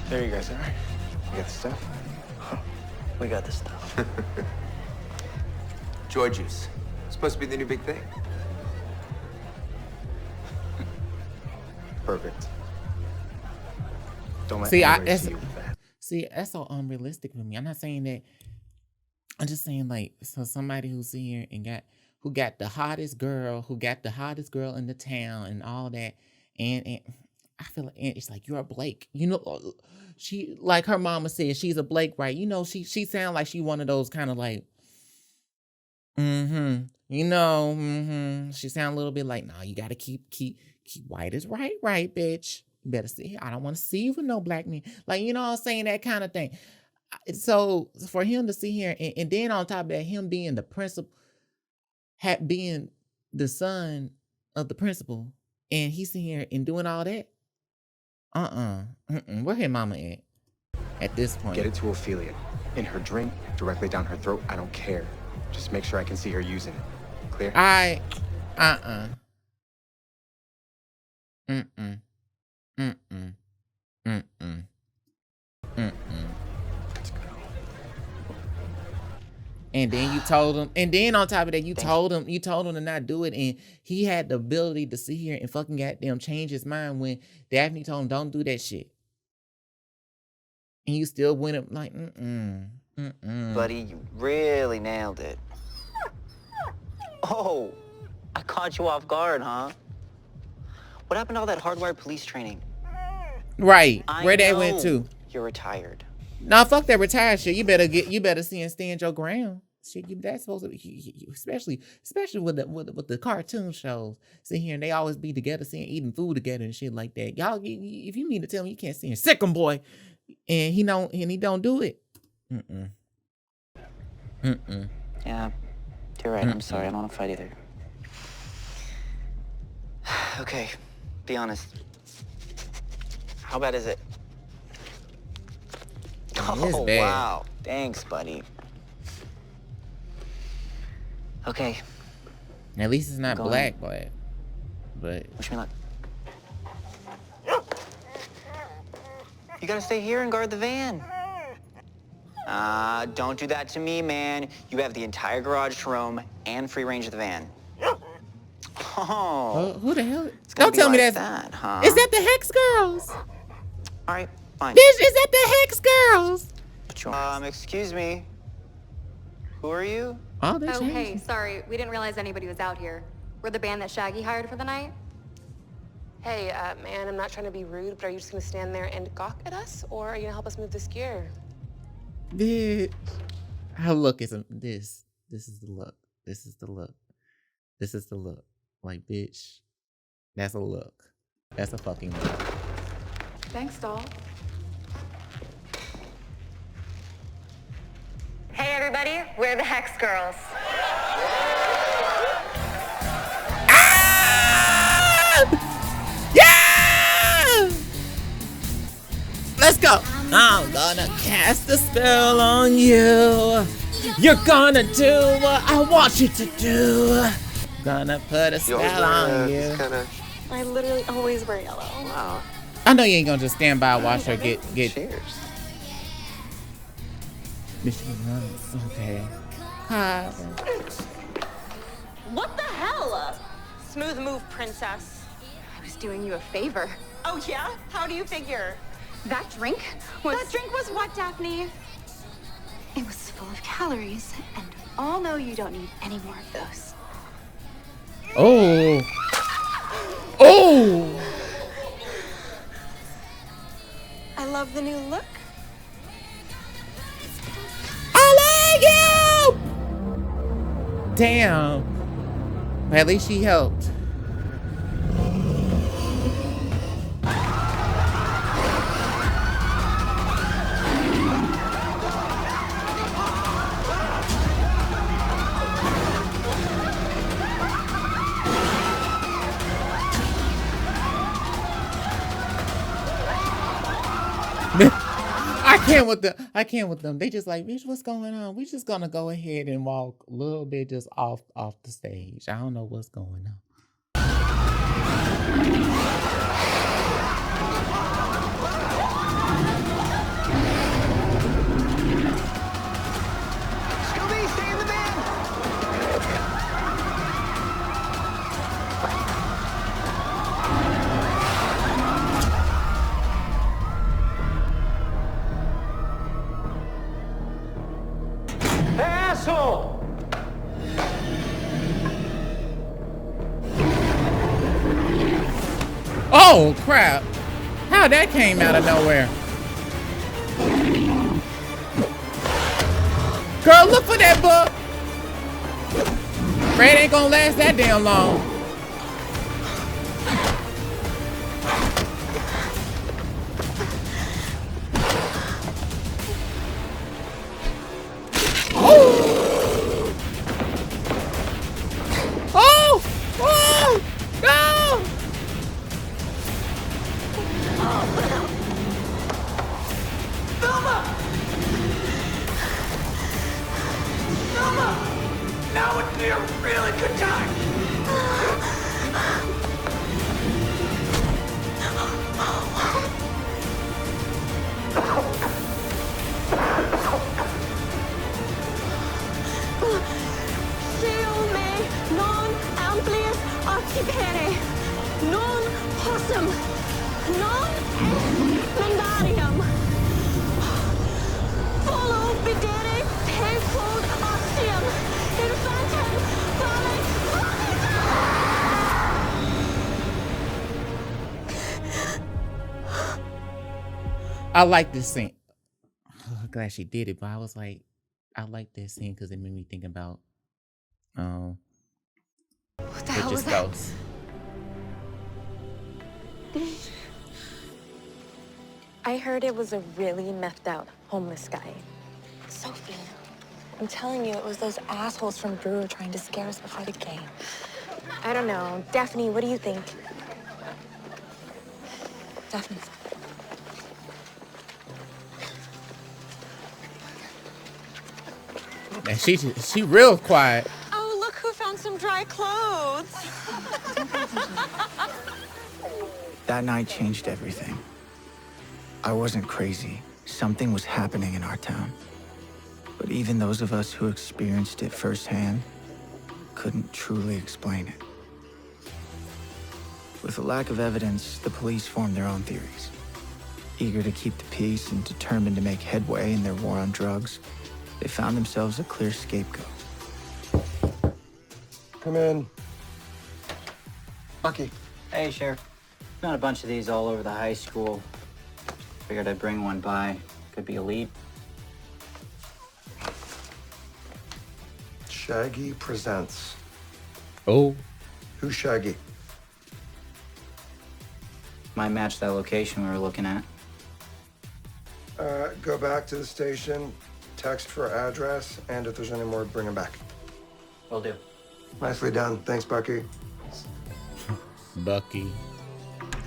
There you guys are. You got the stuff? We got the stuff. Joy juice. Supposed to be the new big thing. Perfect. Don't let See, anybody see you with that. See, that's so unrealistic for me. I'm not saying that. I'm just saying, like, so somebody who's here and who got the hottest girl in the town and all that, and I feel like it's like, you're a Blake. You know, she, like her mama said, she's a Blake, right? You know, she sound like she one of those kind of like, you know, she sound a little bit like, nah, you gotta keep white is right, bitch. You better see, I don't want to see you with no black men. Like, you know what I'm saying? That kind of thing. So for him to sit here and then on top of that, him being the principal, being the son of the principal, and he's sitting here and doing all that. Where her mama at this point? Get it to Ophelia. In her drink, directly down her throat. I don't care. Just make sure I can see her using it. Clear? And then you told him, and then on top of that, you told him to not do it, and he had the ability to sit here and fucking goddamn change his mind when Daphne told him don't do that shit. And you still went up like, Buddy, you really nailed it. Oh, I caught you off guard, huh? What happened to all that hardwired police training? Right, where they went to? You're retired. Nah, fuck that retired shit. You better see and stand your ground. Shit, that's supposed to be, especially with the cartoon shows. Sit here and they always be together, seeing eating food together and shit like that. Y'all, if you mean to tell me you can't see a second boy, and he don't do it. Yeah, you're right. I'm sorry. I don't want to fight either. Okay, be honest. How bad is it? It's bad. Wow. Thanks, buddy. Okay. At least it's not black, but. Wish me luck. You gotta stay here and guard the van. Don't do that to me, man. You have the entire garage to roam and free range of the van. Oh. Who the hell? Don't tell me like that's that, huh? Is that the Hex Girls? All right. Fine. Bitch, is that the Hex Girls? Excuse me. Who are you? Oh, they Oh, changed hey, it. sorry. We didn't realize anybody was out here. We're the band that Shaggy hired for the night. Hey, man, I'm not trying to be rude, but are you just gonna stand there and gawk at us, or are you gonna help us move this gear? Bitch. Her look is this. This is the look. This is the look. This is the look. Like, bitch, that's a look. That's a fucking look. Thanks, doll. Hey, everybody, we're the Hex Girls. Yeah! Let's go. I'm gonna cast a spell on you. You're gonna do what I want you to do. Gonna put a spell on you. I literally always wear yellow. Wow. I know you ain't gonna just stand by and watch her get. Cheers. Okay. Hi. What the hell? Smooth move, princess. I was doing you a favor. Oh yeah? How do you figure? That drink was... That drink was what, Daphne? It was full of calories, and all know you don't need any more of those. Oh. Oh. I love the new look. I like you. Damn. At least she helped. I can't with them. They just like, bitch, what's going on? We just gonna go ahead and walk a little bit just off the stage. I don't know what's going on. Scooby, stay in the band! Asshole! Oh crap! How that came out of nowhere? Girl, look for that book. Red ain't gonna last that damn long. Oh! Oh! No! Now would be a really good time. Seo me non amplius archipere, non possum, non mandarium. Follow bidere tenfold ostium, infantem vale. I like this scene. I'm glad she did it, but I was like, I like this scene because it made me think about What the hell was that? Ghost. I heard it was a really methed out homeless guy. Sophie, I'm telling you, it was those assholes from Brewer trying to scare us before the game. I don't know. Daphne, what do you think? Daphne. And she real quiet. Oh, look who found some dry clothes. That night changed everything. I wasn't crazy. Something was happening in our town. But even those of us who experienced it firsthand couldn't truly explain it. With a lack of evidence, the police formed their own theories. Eager to keep the peace and determined to make headway in their war on drugs, they found themselves a clear scapegoat. Come in. Bucky. Hey, Sheriff. Found a bunch of these all over the high school. Figured I'd bring one by. Could be a lead. Shaggy presents. Oh. Who's Shaggy? Might match that location we were looking at. Go back to the station, text for address, and if there's any more, bring them back. Will do. Nicely done. Thanks, Bucky. Bucky.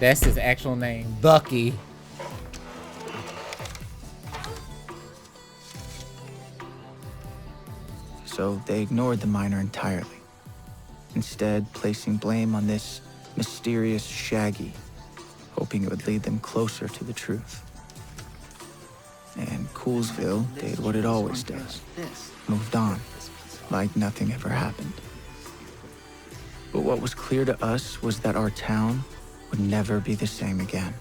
That's his actual name, Bucky. So they ignored the miner entirely, instead placing blame on this mysterious Shaggy, hoping it would lead them closer to the truth. And Coolsville did what it always does, moved on, like nothing ever happened. But what was clear to us was that our town would never be the same again.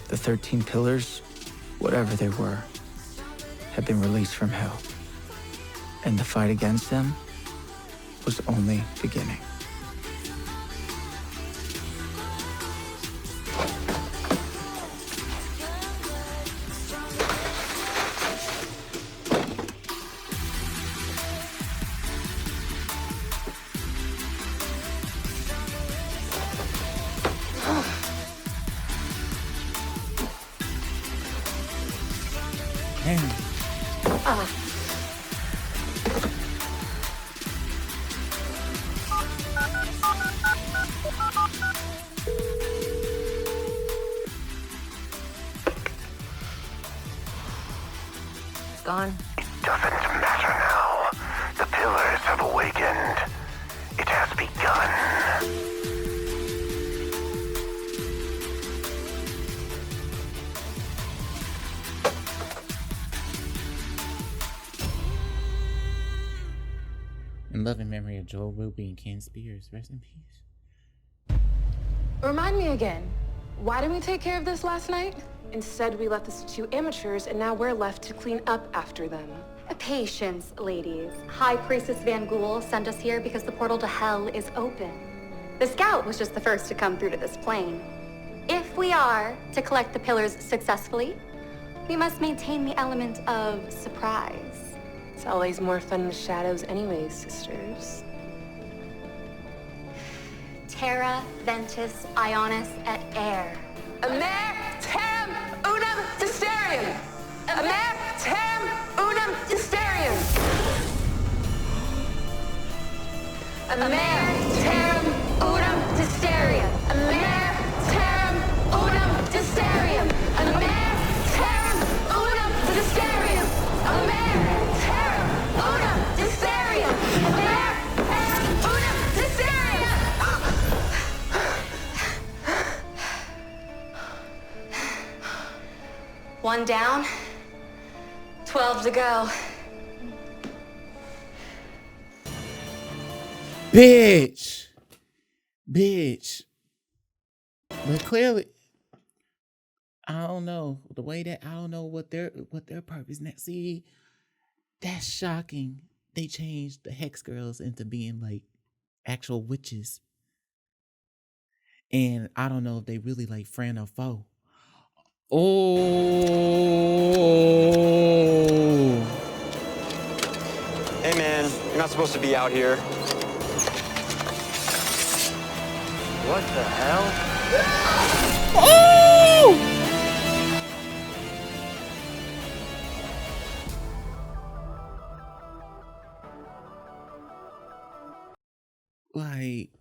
The 13 pillars, whatever they were, had been released from hell. And the fight against them was only beginning. Gone. Doesn't matter now. The pillars have awakened. It has begun. In loving memory of Joel Ruby and Ken Spears. Rest in peace. Remind me again, why didn't we take care of this last night? Instead, we left this to two amateurs, and now we're left to clean up after them. Patience, ladies. High Priestess Van Ghoul sent us here because the portal to hell is open. The scout was just the first to come through to this plane. If we are to collect the pillars successfully, we must maintain the element of surprise. It's always more fun in the shadows anyways, sisters. Terra, Ventus, Ionis, et Air. Amer, Tam, Unum, Disterium! Amer, Tam, Unum, Disterium! Amer, Tam, Unum, Disterium! Amer, Tam, Unum, Disterium! Amer, Tam, Unum, Disterium! Amer, Tam, Unum, Disterium! Amer, Tam, Unum, Disterium! One down, 12 to go. Bitch. But clearly, I don't know the way that I don't know what their purpose next. See, that's shocking. They changed the Hex Girls into being like actual witches, and I don't know if they really like friend or foe. Oh. Hey man, you're not supposed to be out here. What the hell? Oh! Like,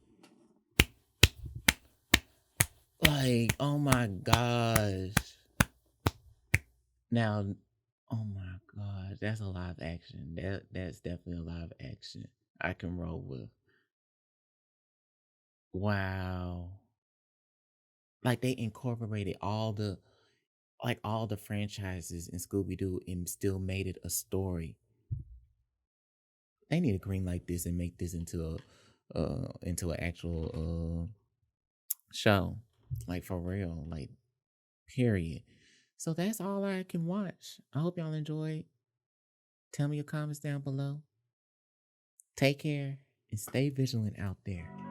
oh my gosh. Now, oh my god, that's a live action. That's definitely a live action I can roll with. Wow. Like they incorporated all the franchises in Scooby-Doo and still made it a story. They need to greenlight this and make this into an actual show. Like for real. Like period. So that's all I can watch. I hope y'all enjoyed. Tell me your comments down below. Take care and stay vigilant out there.